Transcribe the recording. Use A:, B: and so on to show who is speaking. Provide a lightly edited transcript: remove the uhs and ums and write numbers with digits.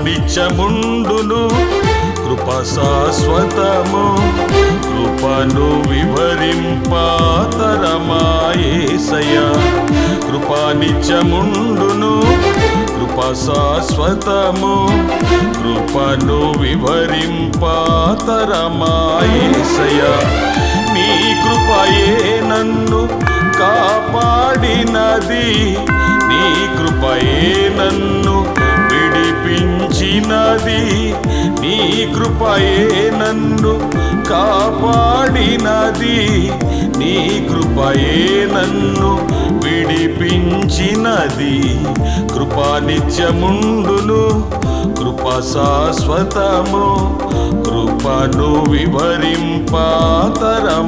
A: నిత్యముండును కృప శాశ్వతము కృపను వివరింపాతరమా యేసయ్యా కృప నిత్యముండును కృప శాశ్వతము కృపను వివరింపాతరమా యేసయ్యా నీ కృపయే నన్ను కాపాడినది నీ కృపయే నన్ను విడిపించినది నీ కృపయే నన్ను కాపాడినది నీ కృపయే నన్ను విడిపించినది కృపా నిత్యముండును కృప శాశ్వతము కృపను వివరింపాతరం